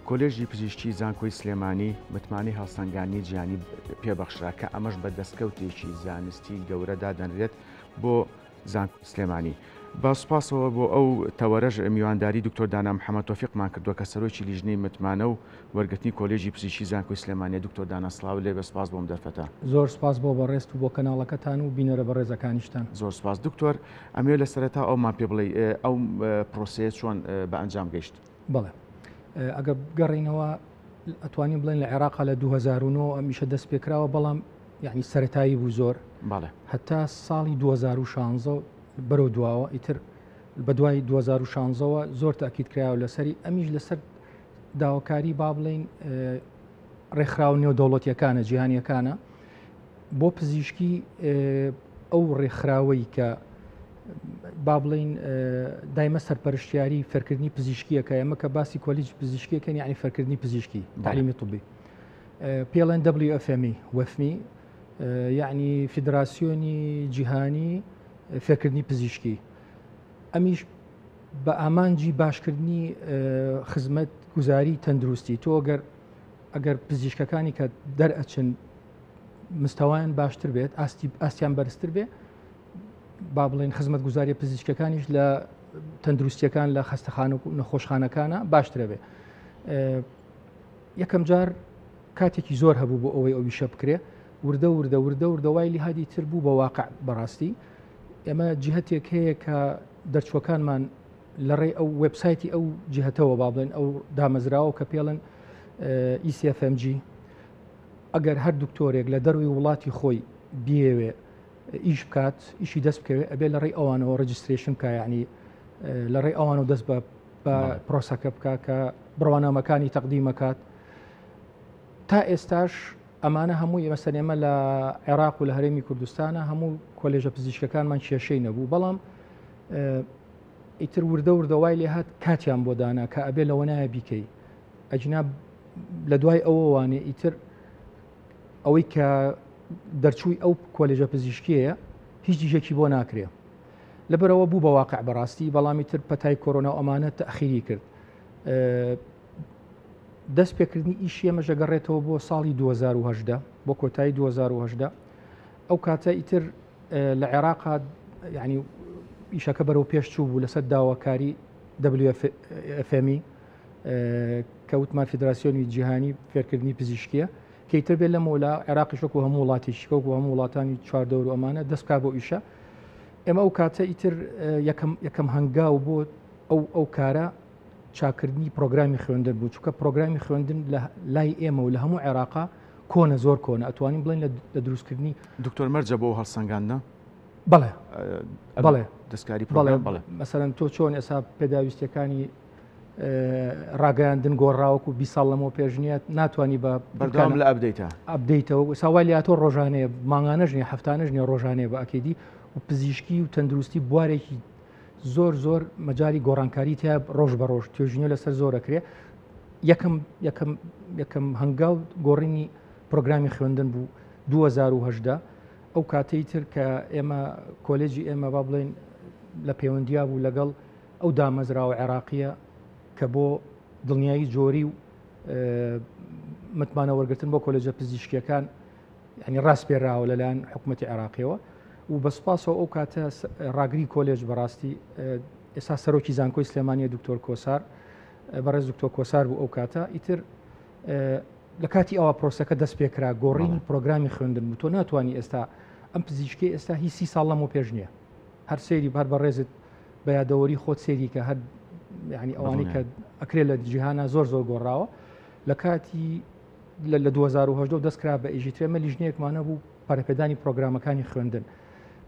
کۆلێژی پزیشکی زانکۆی سلێمانی متمانی هەڵسەنگانی جیانی پێبەخشرا کە ئەمەش بە دەستکەوتێکی زانستی گەورەدا دەنرێت بۆ زانکۆی سلێمانی. با سوپاسەوە بۆ ئەو تەوەرەش میوانداری دکتۆر دانا محەممەد تۆفیقمان کردووە کە سەرۆکی لیژنەی متمانە و وەرگرتنی کۆلێژی پزیشکی زانکۆی سلێمانی. دکتۆر دانا سڵاو لێ بە سپاس بۆم دەرفەتە. زۆر سپاس بۆ بەڕێست و بۆ کەناڵەکەتان و بینەرە بە ڕێزەکانیشتان. زۆر سپاس دکتۆر. ئەمێ لە سەرەتا ئەومان پێ بڵێ ئەو پرۆسەیە چۆن بە ئەنجام گەیشت؟ بەڵێ ئەگە بگەڕینەوە ئەتوانین بڵێن لە عێراقا لە 2009 ئەمیشە دەست پێکراوە بەڵام یعنی سەرەتایی بوو زۆر هەتا ساڵی 2016 بەرەو دواوە ئیتر بە دوای 2016ەوە زۆر تاکیدکراوە لەسەری ئەمیش لەسەر داواکاری با بڵین ڕێکخراو نێودەوڵەتیەکانە جیهانیەکانە بۆ پزیشکی ئەو ڕێکخراوەی کە با بڵین دایمە سەرپەرشتیاری فەرکردنی پزیشکیەکە ئەمە کە باسی کۆلیژی پزیشکیەکەن یعنی فەرکردنی پزیشکی تعلیمی طبی پێڵێن WFME وەفمی یعنی فیدراسیۆنی جیهانی فێرکردنی پزیشکی ئەمیش بە ئامانجی باشکردنی خزمەت گوزاری تەندروستی تۆ ئەگەر پزیشکەکانی کە دەرئەچن مستەوایان باشتر بێت ئاستیان بەرزتر بێ با بڵێن خزمەت گوزاری پزیشکەکانیش لە تەندروستیەکان لە خەستەخانە و نەخۆشخانەکانە باشترە بێ. یەکەم جار کاتێکی زۆر هەبوو بۆ ئەوەی ئەویشە بکرێ وردەوای لیهادی تر بوو بە واقع بەڕاستی ئێمە جیهەتێک هەیە کە دەرچوەکانمان لە ڕێ ئەو وبسایتی ئەو جیهەتەوە با بڵێن ئەو دامەزراوە کە پێڵن ECFMG ئەگەر هەر دکتۆرێک لە دەروی وڵاتی خۆی بێوێ ئیش بکات ئیشی دەست بکەوێت ئەبێ لە ڕێی ئەوانەوە ڕجستریشن بکە یعنی لە ڕێی ئەوانەوە دەست بە پرۆسەکە بکە کە بڕوانامەکانی تەقدیمەکات. تا ئێستاش ئەمانە هەمووی مەسەن ئێمە لە عێراق و لە هەرێمی کوردستانە هەموو کۆلێژە پزیشکەکانمان کێشەی نەبوو بەڵام ئیتر وردەوای لێ هات کاتیان بۆ دانا کە ئەبێ لەوە نایە بیکەی ئەجنا لە دوای ئەوەوانێ ئیتر ئەوەی کە دەرچووی ئەو کۆلێژە پزیشکیەیە هیچ دیژێکی بۆ ناکرێ لەبەرەوە بوو بە واقع بەڕاستی بەڵامی تر پەتای کۆرۆنا ئەمانە تەخیری کرد. دەست پێکردنی ئیشی ئێمە ژەگەڕێتەوە بۆ ساڵی 2010 بۆ کۆتایی 2010 ئەو کاتە ئیتر لە عێراقا یعنی ئیشەکە بەرەو پێشچوو بوو لەسەر داواکاری WFME کەوتمان فیدراسیۆنی جیهانی فێرکردنی پزیشکیە کەیتر بێت لە مۆلا عێراقیش وەکو هەموو وڵاتیشی وەکو هەموو وڵاتانی چواردەور و ئەمانە دەست بکات بۆ ئیشە. ئێمە ئەو کاتە ئیتر یەکەم هەنگاو بۆ ئەو کارە چاکردنی پرۆگرامی خوێندن بوو چونکە پرۆگرامی خوێندن لای ئێمە و لە هەموو عێراقا کۆنە زۆر کۆنە ئەتوانین بڵێن لە دروستکردنی دکتۆر مەرجە بۆ هەڵسەنگاندە بەڵێ دەستکاری بەڵێ مەسەرەن تۆ چۆن ئێستا پێداویستەکانی ڕاگەاندن گۆڕاوەکو 20 ساڵ لەمەوە پێشنیات ناتوانانی بە بەردەوام لە ئەبدەیتەوە ساوای لە تۆ ڕۆژانەیە مانگانەژ نیە هەفتانەژ نیە ڕۆژانەیە بە ئەکیدی و پزیشکی و تەندروستی بوارێکی زۆر مەجای گۆڕانکاری تیا ڕۆژ بە ڕۆژ توێژینە لەسەر زۆرەکرێ. یەکەم هەنگاو گۆڕینی پرۆگرامی خوێندن بوو 2010 ئەو کاتەی تر کە ئێمە کۆلێجی ئێمە با بڵێن لە پەیوەندیا بوو لەگەڵ ئەو دامەزراوە عێراقیە کە بۆ دڵنیایی جۆری و متمانە وەرگرتن بۆ کۆلێجە پزیشکیەکان ینی ڕاست پێراوە لەلایەن حکوومەتی عێراقیەوە و بەسپاسەوە ئەو کاتە ڕاگری کۆلێج بەڕاستی ئێستا سەرۆکی زانکۆی سلێمانیە دکتۆر کۆسار بەڕێز دکتۆر کۆسار بوو ئەو کاتە ئیتر لە کاتی ئەوە پرۆسەکە دەست پێکرا گۆڕینی پرۆگرامی خوێندن بوو تۆ ناتوانانی ئێستا ئەم پزیشکی ئێستا هی 30 ساڵ لەمەوە پێش نییە هەر سێری هەر بەڕێزت بە یادەوەری خۆت سێری کە هەر یعنی ئەوانی کە ئەکرێت لە جیهانە زۆر گۆڕاوە لە کاتی لە 2010 دەستکرا بە ئیژیترێمە لیژنەیەکمانە بوو پەرەپێدانی پرۆگرامەکانی خوێندن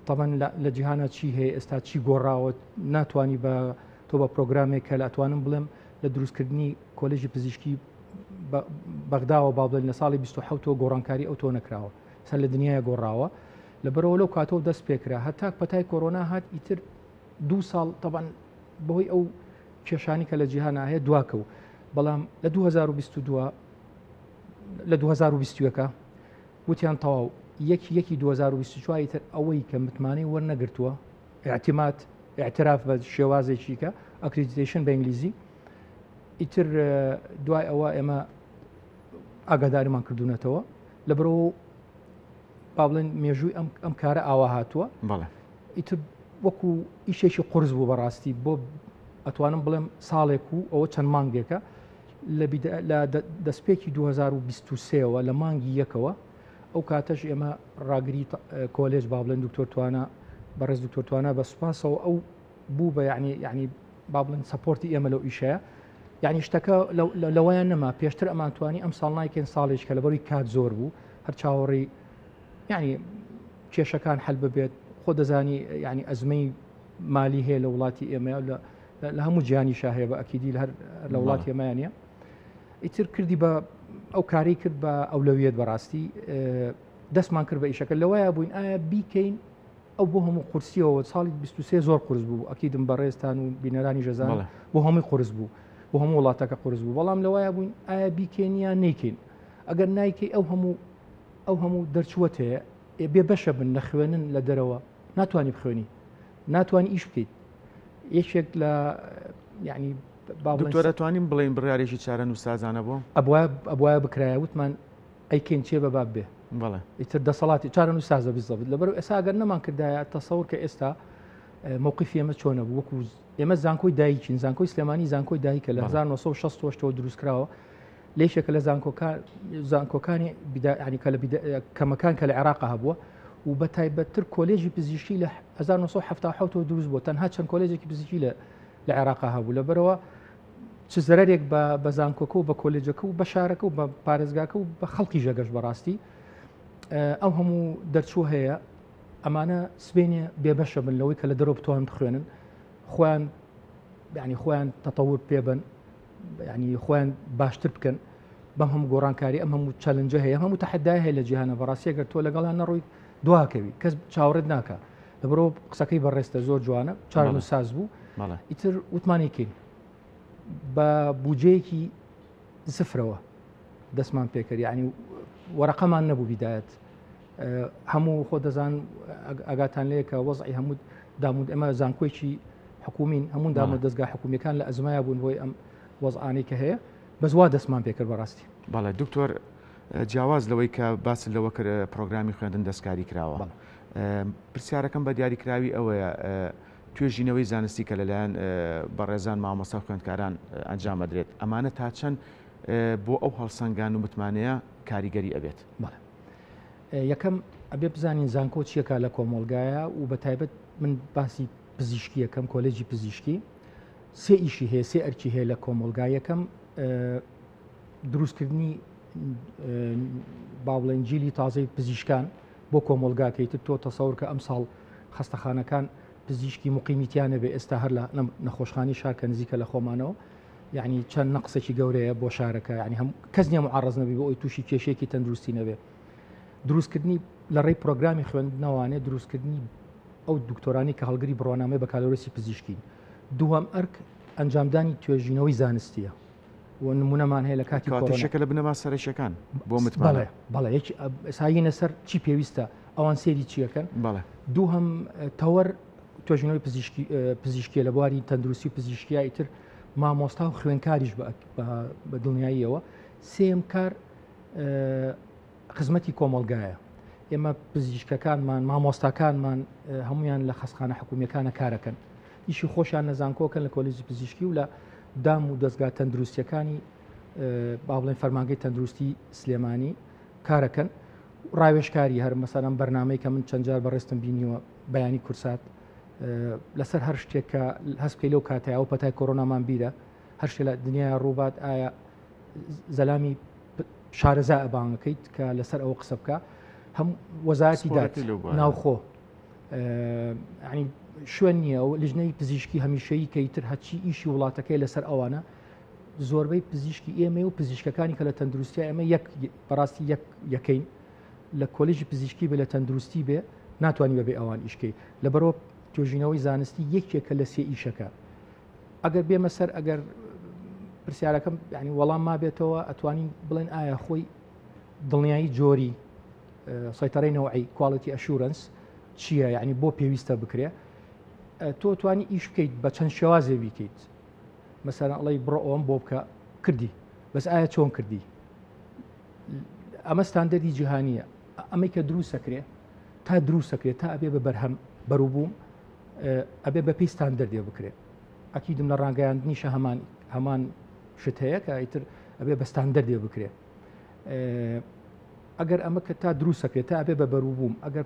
طبعاً لە جیهانە چی هەیە ئێستا چی گۆڕاوە ناتوانانی بە تۆ بە پرۆگرامێک کە لە ئەتوانم بڵێم لە دروستکردنی کۆلێژی پزیشکی بەغداوە با بڵێن لە ساڵی 27 گۆڕانکاری ئەو تۆ نەکراوە سەر لە دنیاە گۆڕاوە لەبەرەوە لەو کاتەوە دەست پێکرا هەتا پەتای کۆرۆنا هات ئیتر 2 ساڵ طبعاً بەهۆی ئەو کێشانی کە لە جیهانە هەیە دواکەوت بەڵام لە 2022 لە 2020ەکە وتیان تەواو یەکی 2024 تر ئەوەی کە متمانەی وەرنەگرتووە اعتراف بە شێوازێکی کە ئەکریدیتیشن بە ئینگلیزی ئیتر دوای ئەوە ئێمە ئاگاداریمان کردوونەتەوە لە بەرەوە با بڵێن مێژووی ئەم کارە ئاوا هاتووە ئیتر وەکو ئیشێکی قرس بوو بەڕاستی بۆ ئەتوانم بڵێم ساڵێک و ئەوە چەند مانگێکە لە دەستپێکی 2023ەوە لە مانگی یەکەوە ئەو کاتەش ئێمە ڕاگری کۆلێژ با بڵێن دکتۆرتوانە بەڕێز دکتۆرتوانە بە سوپاسەوە ئەو بوو بە یعنی با بڵێن سەپۆرتی ئێمە لەو ئیشەیە یعنی شتەکە لەوەیان نەما پێشتر ئەمانتوانی ئەم ساڵ نایکەن ساڵێک کە لەبەروی کات زۆر بوو هەر چاوەڕی یعنی کێشەکان هەل ببێت خۆ دەزانی یعنی ئەزمەی مالی هەیە لە وڵاتی ئێمە لە هەموو گیانی شاهەیە بە ئەکیدی لە وڵاتی ئێمەیانە ئیتر کردی بە ئەو کاری کرد بە ئەولەویەت بەڕاستی دەستمان کرد بە ئیشەکە لەوەیە بووین ئایا بیکەین ئەو بۆ هەموو قورسیەوە ساڵی 23 زۆر قورس بوو ئەکیدم بەڕێستان و بینەرانی ژەزان بۆ هەمووی قورس بوو بۆ هەموو وڵاتەکە قورس بوو بەڵام لەوەیە بووین ئایا بیکەین یان نیکەین ئەگەر نایکەی ئەو هەموو دەرچوەت هەیە بێ بەشە بن لە خوێنن لە دەرەوە ناتوانانی بخوێنی ناتوانانی ئیش بکەیت یەکێک لە یعنی دکتۆرەتوانین بڵێن بڕیارێکی چارە نووسازانە بۆ ئەبواە بکرایە وتمان ئەیکەین چێ بە باب بێ ئیتر دەسەڵاتی چارە نووسازە بیزەبێت لەبەرەوە ئێستا ئەگەر نەمان کردایە تەسەور کە ئێستا مووقفی ئێمە چۆنە بوو وەکو ئێمە زانکۆی دایکین زانکۆی سلێمانی زانکۆی دایکە لە 1960 دروستکراوە لێشێکە لە زانکۆکانی ینی کەمەکان کە لە عێراق هەبووە و بە تایبەتتر کۆلێژی پزیشکی لە 1970 دروست بووە تەنها چەند کۆلێجێکی پزیشکی لە عێراق هەبوو لەبەرەوە چ زەرێک بە زانکۆکە و بە کۆلێجەکە و بە شارەکە و بە پارێزگاکە و بە خەڵکی ژەگەش بەڕاستی ئەو هەموو دەرچوو هەیە ئەمانە سبێنێ بێبەشە بن لەوەی کە لە دەرەوە بتوان بخوێنن خۆیان تەتەور پێبن ینی خۆیان باشتر بکەن بەم هەموو گۆڕانکاری ئەم هەموو چەلنجە هەیە هەموو تەحەدای هەیە لە جیهانە بەڕاستی ئەگەر تۆ لەگەڵیان نەڕۆیت دواکەوی کەس چاوەڕێت ناکە لەبەرەوە قسەکەی بەڕێستە زۆر جوانە چارە ساز بوو ئیتر وتمانێکین بە بودجەیەکی زفرەوە دەستمان پێکرد ینی وەرەقەمان نەبوو بیدایەت هەموو خۆ دەزان ئەگاتان لەیەکە وەزعی هەموو دامود ئەمە زانکۆیکی حکومین هەموو دامە دەستگا حکومیەکان لە ئەزمایە بوون بۆی ئەم وەزعانەی کە هەیە بەزوا دەستمان پێکرد بەڕاستی بەڵێ دکتۆر جیاواز لەوەی کە باس لەوە کرد پرۆگرامی خوێندن دەستکاری کراوە پرسیارەکەم بە دیاریکراوی ئەوەیە توێژینەوەی زانستی کە لەلایەن بەڕێزان مامۆستا و خوێندکاران ئەنجامەدرێت ئەمانە تا چەند بۆ ئەو هەڵسەنگان و متمانەیە کاریگەری ئەبێت یەکەم ئەبێ بزانین زانکۆ چیەکە لە کۆمەڵگایە و بە تایبەت من باسی پزیشکی یەکەم کۆلێجی پزیشکی سێ ئیشی هەیە سێ ئەرکی هەیە لە کۆمەڵگایەکەم دروستکردنی باوڵەنجیلی تازەی پزیشکان بۆ کۆمەڵگاکەیتر تۆ تەسەور کە ئەم ساڵ خەستەخانەکان پزیشکی مقیمیتیانە بێ ئێستا هەر لە نەخۆشخانی شارکە نزیکە لە خۆمانەوە یعنی چەند نەقسێکی گەورەیە بۆ شارەکە ینی هەم کەس نیە معارەز نەبی بۆ ئەوی تووشی کێشێکی تەندروستی نەبێ دروستکردنی لە ڕێی پرۆگرامی خوێندنەوانێ دروستکردنی ئەو دکتۆرانی کە هەڵگری بڕوانامەی بەکالۆرسی پزیشکی دووەم ئەرک ئەنجامدانی توێژینەوەی زانستیە و نمونەمان هەیە لە کاتی کۆڕۆناشەکە لە بنەما سەرەکیەکان بۆ متمانە بەڵێ ئێساینە سەر چی پێویستە ئەوان سێری چیەکەن دووهەم تەوەر توێژینەوەی پزیشکیە لە بواری تەندروستی و پزیشکیە ئیتر مامۆستا و خوێنکاریش بە دڵنیاییەوە سێم کار خزمەتی کۆمەڵگایە ئێمە پزیشکەکانمان مامۆستاکانمان هەمویان لە خەستخانە حکومیەکانە کارەکەن ئیشی خۆشیان نەزانکۆکەن لە کۆلێجی پزیشکی و لە دام و دەستگا تەندروستیەکانی با بڵێن فەرمانگەی تەندروستی سلێمانی کارەکەن ڕاوێژکاری هەر مەسەلەن بەرنامەی کە من چەند جار بەڕێستم بینیوە بەیانی کورسات لەسەر هەر شتێک کە هەست بکەی لەو کاتەیە و پەتای کۆڕۆنامان بیرە هەر شتێک لە دنیای ڕووبات ئایا زەلامی شارەزا ئەبانگەکەیت کە لەسەر ئەوە قسە بکە هەم وەزارەتی دات ناوخۆ ینی شوێن نییە و لیژنەی پزیشکی هەمیشەیی کەیتر هەچی ئیشی وڵاتەکەی لەسەر ئەوانە زۆربەی پزیشکی ئێمە و پزیشکەکانی کە لە تەندروستی ئێمە بەڕاستی یەکەین لە کۆلێژی پزیشکی بێ لە تەندروستی بێ ناتوانانی بەبێ ئەوان ئیشکەی لەبەرەوە توێژینەوەی زانستی یەکێکە لە سێ ئیشەکە ئەگەر بێمە سەر ئەگەر پرسیارەکەم ینی وەڵام ما بێتەوە ئەتوانین بڵێن ئایا خۆی دڵنیایی جۆری سەیتەرەی نەوعی کواڵیتی ئەشورەنس چییە یعنی بۆ پێویستە بکرێ تۆ توانی ئیش بکەیت بە چەند شێوازێ بیکەیت مەسەڵەن ئەڵێ بڕۆ ئەوەم بۆ بکە کردی بەس ئایا چۆن کردی ئەمە ستاندەری جیهانیە ئەمەی کە دروست سەکرێ تا دروست سەکرێت تا ئەبێ بە بەرهەم بەروبووم ئەبێ بە پێی ستاندەردێ بکرێت ئەکیدم لە ڕاگەیاندنیشە هەمان شت هەیە کە ئیتر ئەبێ بە ستاندەردێ بکرێت ئەگەر ئەمە کە تا دروست سەکرێت تا ئەبێ بە بەروبووم ئەگەر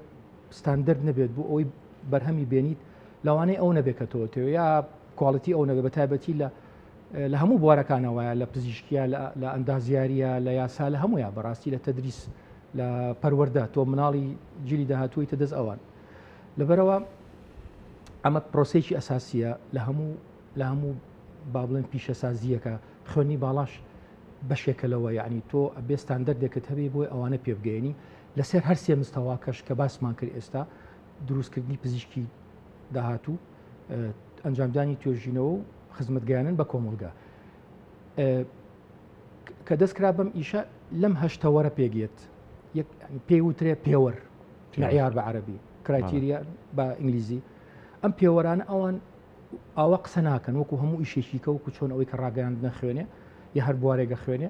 ستاندەرد نەبێت بۆ ئەوەی بەرهەمی بێنیت لەوانەیە ئەو نەبێتەوە تێ یا کواڵەتی ئەو نەبێت بە تایبەتی لە هەموو بوارەکانەوەیە لە پزیشکیە لە ئەندازیاریە لە یاسا لە هەموویە بەڕاستی لە تەدریس لە پەروەردە تۆ مناڵی جیلی داهاتووی تەدەست ئەوان لەبەرەوە ئەمە پرۆسێکی ئەساسیە لە هەموو با بڵێن پیشەسازیەکە خوێنی باڵاش بەشێکەلەوە یعنی تۆ ئەبێ ستاندەردێکت هەبێ بۆی ئەوانە پێبگەێنی لەسەر هەر سێ مستەواکەش کە باسمان کرد ئێستا دروستکردنی پزیشکی داهاتوو ئەنجامدانی توێژینەوە و خزمەتگەیاندن بە کۆمەلگا کە دەستکرا بەم ئیشە لەم هەشتەوەرە پێگێت پێی وترێ پێوەەر معیار بە عەرەبی کرایتیریا بە ئینگلیزی ئەم پێوەرانە ئەوان ئاوا قسە ناکەن وەکو هەموو ئیشێکیکە وەکو چۆن ئەوەی کە ڕاگەیاندنە خوێنێ یا هەر بوارێگە خوێنێ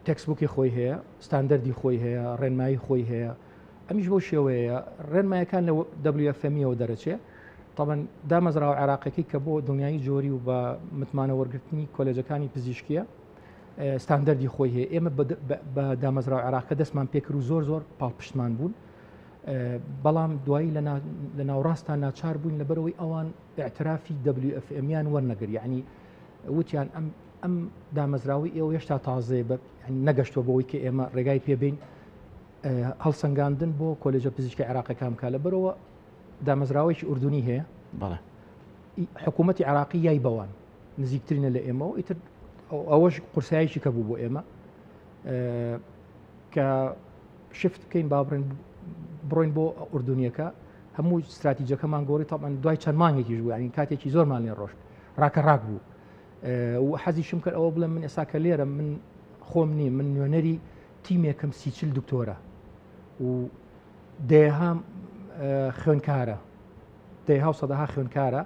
تێکسبووکی خۆی هەیە ستاندەردی خۆی هەیە ڕێنمایی خۆی هەیە ئەمیش بۆ شێوەیە ڕێنمایەکان لە WFMەوە دەرەچێ طبعاً دامەزراوە عێراقەکەی کە بۆ دنیای جۆری و بە متمانە وەرگرتنی کۆلێجەکانی پزیشکیە ستاندەردی خۆی هەیە ئێمە بە دامەزراوە عێراقەکە دەستمان پێکرد و زۆر پاڵپشتمان بوون بەڵام دوایی لە ناوڕاستان ناچار بووین لەبەرەوەی ئەوان اعترافی WFMیان وەرنەگری یعنی وتیان ئەم دامەزراوی ئێوە هێشتا تازەیە نەگەشتوە بۆەوەی کە ئێمە ڕێگای پێبین هەڵسەنگاندن بۆ کۆلێجە پزیشکی عێراقەکان کا لەبەرەوە دامەزراوەیەکی ئوردونی هەیە حکوومەتی عێراقی یای بەوان نزیکترینە لە ئێمەەوە ئیتر ئەوەش قورسایشی کە بوو بۆ ئێمە کە شفت بکەین بابڕێن بڕۆین بۆ ئوردونیەکە هەموو استراتیجەکەمان گۆڕی تاڵان دوای چەند مانگێکیش بوو ینی کاتێکی زۆرمان لێ ڕۆشت ڕاکە بوو و حەزیشم کرد ئەوە بڵێم من ئێستا کە لێرە من خۆم نی من نوێنەری تیمێکم 30 دکتۆرە و دێها خوێنکارە دێها و سەدەها خوێنکارە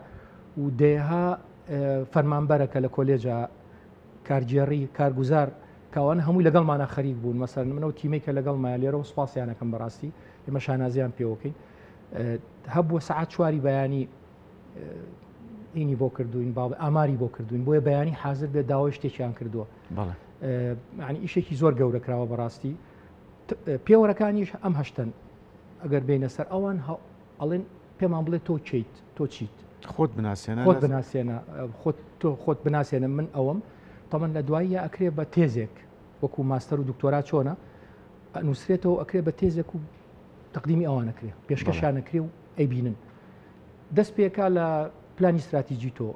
و دێها فەرمانبەرەکە لە کۆلێجە کارگێڕی کارگوزار کاوان هەمووی لەگەڵمانە خەریک بوون مەسەر منەوە تیمێکە لەگەڵمایە لێرەوە سوپاسیانەکەم بەڕاستی ئێمە شانازیان پێوەکەین هەبووە سەعات 4 بەیانی اینی بۆ کردوین باڵ ئاماری بۆ کردوین بۆیە بەیانی حاضر بێت داوای شتێکیان کردووە ینی ئیشێکی زۆر گەورە کراوە بەڕاستی پێوەرەکانیش ئەم هەشتن ئەگەر بینە سەر ئەوان ئەڵێن پێمان بڵێ تۆ چیت تۆ چیت خۆت بناسیێنە خۆت بناسیێنە من ئەوەم تەمەن لە دواییە ئەکرێ بە تێزێک وەکو ماستەر و دکتۆرا چۆنە نووسێتەوە ئەکرێ بە تێزێک و تەقدیمی ئەوانەکرێ پێشکەشانەکرێ و ئەیبینن دەست پێکا لە پلانی استراتیژی تۆ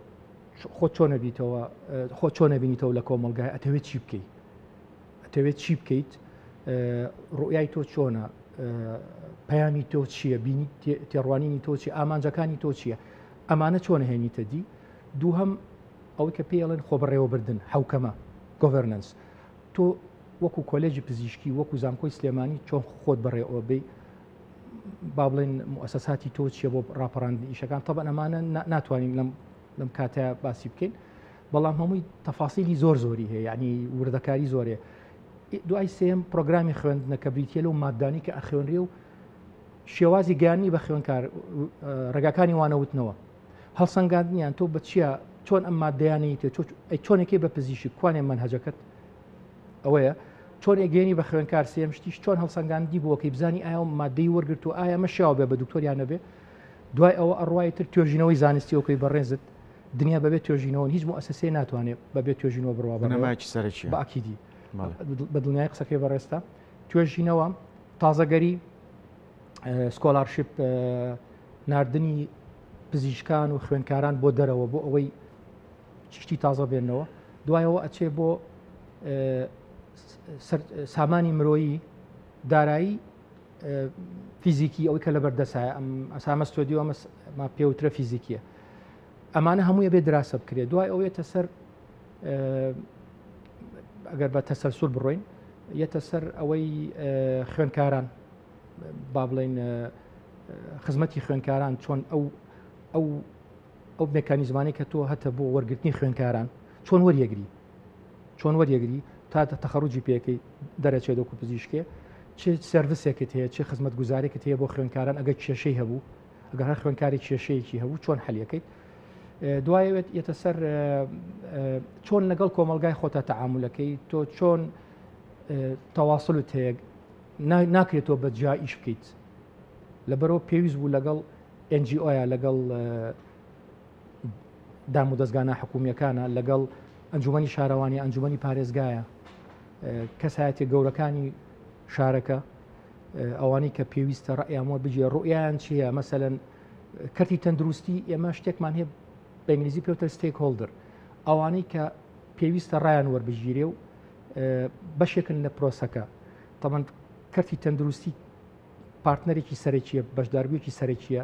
خۆ چۆنە بیتەوە خۆ چۆنە بینیتەوە لە کۆمەلگای ئەتەوێت چی بکەیت ئەتەوێت چی بکەیت ڕوئای تۆ چۆنە پەیامی تۆ چییە بینی تێڕوانینی تۆ چی ئامانجەکانی تۆ چییە ئەمانە چۆنە هێنیتە دی دووهەم ئەوەی کە پێڵێن خۆ بەڕێوەبردن حوکەمە گۆڤەرنەنس تۆ وەکو کۆلێجی پزیشکی وەکو زانکۆی سلێمانی چۆن خۆت بەڕێەوە بێ با بڵێن مؤسساتی تۆ چیە بۆ ڕاپەڕاندنی ئیشەکان تەبەن ئەمانە ناتوانین لەم کاتەیە باسی بکەین بەڵام هەمووی تەفاسیلی زۆری هەیە یعنی وردەکاری زۆرێ دوای سێم پرۆگرامی خوێندنە کە بریتە لەو مادانی کە ئەخوێنرێ و شێوازی گیانی بە خوێنکار ڕێگاکانی وانەوتنەوە هەڵسەنگاندنیان تۆ بە چییە چۆن ئەم مادەیانی تێ چۆنێکی بە پزیشک کوانێ منهەجەکەت ئەوەیە چۆن ئەگەێنی بە خوێنکار سێم شتیش چۆن هەڵسەنگاندی بۆکەی بزانی ئایا مادەی وەرگرت و ئایا مە شیاو بێ بە دکتۆریان نەبێ دوای ئەوە ئەڕوای تر توێژینەوەی زانستی ئەوکەی بەڕێزت دنیا بەبێت توێژینەوە هیچ مؤسسەی ناتوانێت بەبێت توێژینەوە بڕوا بنەمایکی سەرچی باکیدی بە دنیای قسەکەی بەڕێستا توێژینەوە تازەگەری سکۆلارشیپ ناردنی پزیشکان و خوێنکاران بۆ دەرەوە بۆ ئەوەی شتی تازە بێنەوە دوایەوە ئەچێ بۆ سامانی مرۆیی دارایی فیزیکی ئەوەی کە لە بەردەسایە ئەم ئەسامە ستۆدیۆ ئەمە پێوترە فیزیکیە ئەمانە هەموویە بێ دراسە بکرێت دوای ئەوێتە سەر ئەگەر بە تەسەلسول بڕۆین یەتە سەر ئەوەی خوێنکاران با بڵێن خزمەتی خوێنکاران چۆن ئەو ئەو مێکانیزمانی کە تۆ هەتە بۆ وەرگرتنی خوێنکاران چۆن وەریەگری تا تەخەڕوجی پێەکەی دەرەچێت دۆکو پزیشکێ چه سەرویسێکت هەیە چه خزمەت گوزارێکت هەیە بۆ خوێنکاران ئەگەر کێشەی هەبوو ئەگەر هەر خوێنکاری کێشەیەکی هەبوو چۆن حەلیەکەیت دوایەوێت یەتە سەر چۆن لەگەڵ کۆمەلگای خۆتە تەعاملەکەی تۆ چۆن تەواصلت هەیە ناکرێتەوە بە جیا ئیش بکەیت لەبەرەوە پێویست بوو لەگەڵ NGOیە لەگەڵ دام و دەستگانە حکوومیەکانە لەگەڵ ئەنجومەنی شارەوانی ئەنجومەنی پارێزگایە کەسایەتی گەورەکانی شارەکە ئەوانەی کە پێویستە ڕەیامەوە بجێ ڕوئیان چییە مەسەلەن کەرتی تەندروستی ئێمە شتێکمان هەیە بە ئینگلیزی پێوتر ستێک هۆڵدر ئەوانەی کە پێویستە ڕایان وەربژگیرێ و بەشێکن لە پرۆسەکە تەمەند کەرتی تەندروستی پارتنەرێکی سەرەکیە بەشداربوویەکی سەرەکیە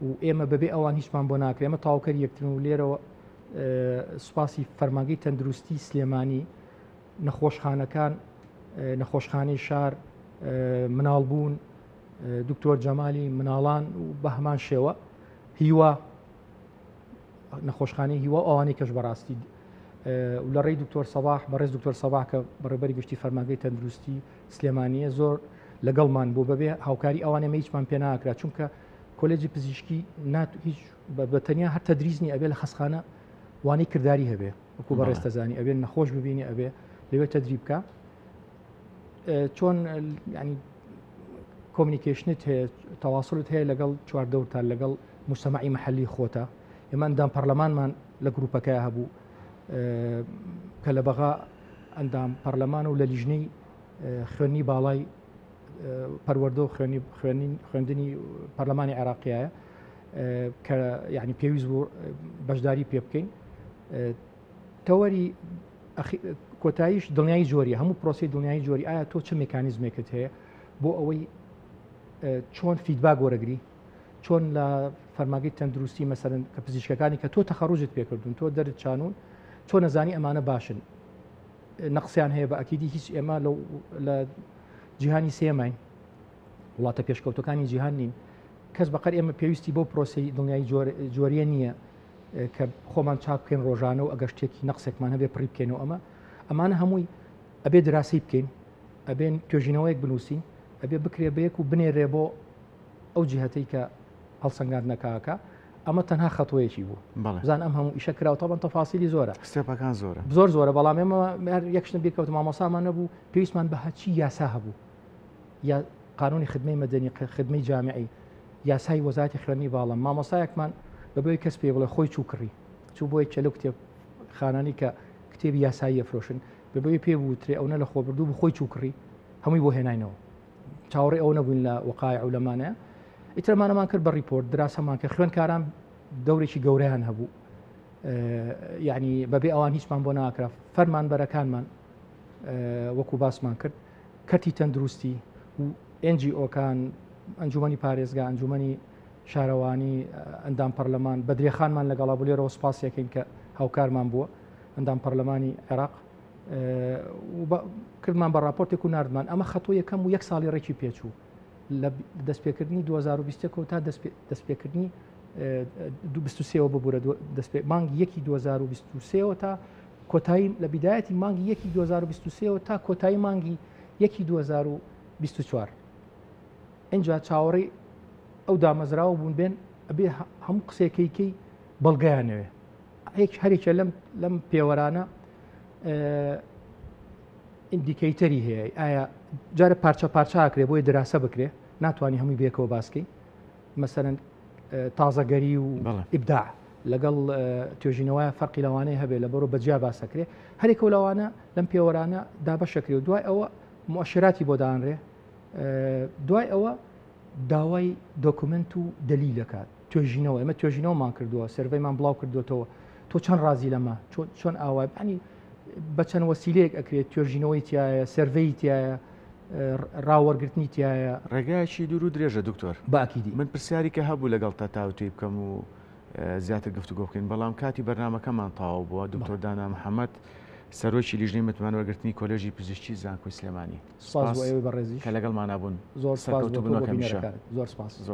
و ئێمە بەبێ ئەوان هیچمان بۆ ناکرێت ئێمە تاوکەر یەکترن و لێرەوە سوپاسی فەرمانگەی تەندروستی سلێمانی نەخۆشخانەکان نەخۆشخانەی شار مناڵبوون دکتۆر جەمالی مناڵان و بە هەمان شێوە هیوا نەخۆشخانەی هیوا ئەوانەی کەش بەڕاستی و لە ڕێی دکتۆر سەباح بەڕێز دکتۆر سەباح کە بەڕێبەری گشتی فەرمانگەی تەندروستی سلێمانیە زۆر لەگەڵمان بوو بەبێ هاوکاری ئەوانە هیچمان پێ ناکرا چونکە کۆلێجی پزیشکی هیچ بەتەنیا هەر تەدریزنی ئەبێ لە خەسخانە وانەی کردداری هەبێ وەکو بەڕێستەزانی ئەبێ نەخۆش ببینی ئەبێ لەوێ تەدریب بکە چۆن ینی کۆمیونیکیشنت هەیە تەواصلت هەیە لەگەڵ چواردەورتان لەگەڵ مجتەمەعی مەحەلی خۆتە ئێمە ئەندام پەرلەمانمان لە گروپەکە هەبوو کە لە بەغا ئەندام پەرلەمان و لە لیژنەی خوێنی باڵای پەروەردە و خوێندنی پەرلەمانی عێراقیایە کە یعنی پێویست بوو بەشداری پێ بکەین تەوەری کۆتاییش دڵنیایی جۆری هەموو پرۆسی دڵنیایی جۆری ئایا تۆ چه مێکانیزمێکت هەیە بۆ ئەوەی چۆن فیدباک وەرەگری چۆن لە فەرمانگەی تەندروستی مەسەرەن کە پزیشکەکانی کە تۆ تەخەڕوجت پێکردون تۆ دەرت چانون چۆن نەزانی ئەمانە باشن نەقسیان هەیە بە ئەکیدی هیچ ئێمە لە جیهانی سێماین وڵاتە پێشکەوتەکانی جیهان نین کەس بەقەر ئێمە پێویستی بۆ پرۆسی دڵنیایی جۆریە نییە کە خۆمان چاک بکەین ڕۆژانە و ئەگەر شتێکی نەقسێکمان هەبێ پڕی بکەینەوە ئەمانە هەمووی ئەبێ دراسی بکەین ئەبێن توێژینەوەیەک بنووسین ئەبێ بکرێ بەیەک و بنێرێ بۆ ئەو جیهەتەی کە هەڵسەنگاندنەکەکە ئەمە تەنها خەتۆیەکی بوو بزان ئەم هەموو ئیشە کراوەوە تەفاسیلی زۆرە ستێپەکان زۆرە بەڵام ئێمە یەکشتە بیرکەوت مامۆسامان نەبوو پێویستمان بە هەچی یاسا هەبوو یا قانونی خدمەی مەدەنی خدمەی جامعی یاسای وەزارەتی خوێندنی باڵام مامۆسایەکمان بەبێ کەس پێ بڵێ خۆی چوو کڕی چوو بۆی چەلو کتێب خانانی کە کتێبی یاسایی ئەفرۆشن بەبێ پێ بووترێ ئەوە لە خۆبردوو بوو خۆی چوو کڕی هەمووی بۆ هێناینەوە چاوەڕێ ئەو نەبووین لە وقایع و لەمانەیە ئیترمانەمان کرد بە ریپۆرت دراسەمان کە خوێنکاران دەورێکی گەورەیان هەبوو یعنی بەبێ ئەوان هیچمان بۆ ناکرا فەرمان بەرەکانمان وەکو باسمان کرد کەرتی تەندروستی و NGOکان ئەنجومەنی پارێزگا ئەنجومەنی شارەوانی ئەندام پەرلەمان بە درێخانمان لەگەڵا بوو لێرەوە سپاسیەکەین کە هاوکارمان بووە ئەندام پەرلەمانی عێراق کردمان بە راپۆرتێک و نردمان ئەمە خەتۆ یەکەم و یەک ساڵی ڕێکی پێچوو لە دەستپێکردنی 2020 تا دەستپێکردنی 23ەوە ببوورە مانگی 2023ەوە تا کۆتایی لە بیدایەتی مانگی 2023ەوە تا کۆتایی مانگی 2024 اینجا چاوەڕێی ئەو دامەزراوە بوون بێن ئەبێ هەموو قسێکەکەی بەڵگەیانەوێ هەرێکە لەم پێوەرانە ئیندیکەیتەری هەیە ئایا جارە پارچە پارچاکرێ بۆی دراسە بکرێ ناتوانانی هەمووی بێکەوە باسکەی مەسەرەن تازەگەری و ئیبداع لەگەڵ توێژینەوەی فەرقی لەوانەیە هەبێ لە بەرۆ بەجیا باسەکرێ هەرێکە لەوانە لەم پێوەرانە دابەشەکرێ و دوای ئەوە مؤشراتی بۆ دانرێ دوای ئەوە داوای دۆکومنت و دلیلەکات توێژینەوە ئەمە توێژینەوەمان کردووە سەرڤەیمان بڵاو کردوێتەوە تۆ چەند ڕازی لەمە چۆن ئاوای ینی بە چەند وەسیلەیەک ئەکرێت توێژینەوەی تایە سەرڤەی تایە ڕاوەرگرتنی تایە ڕێگایکی دوور و درێژە دکتۆر باکیدی من پرسیاری کە هەبوو لەگەڵ تا تاوتوی بکەم و زیاتر گفتوگۆ بکەین بەڵام کاتی بەرنامەکەمان تاوا بووە دکتۆر دانا محەممەد سەرۆکی لیژنەی متمانوەرگرتنی کۆلێژی پزیشکی زانکۆی سلێمانی بەڕێزی کە لەگەڵمانابوون زۆر سەرکەوتوو بنەوەکە زۆر سپاس.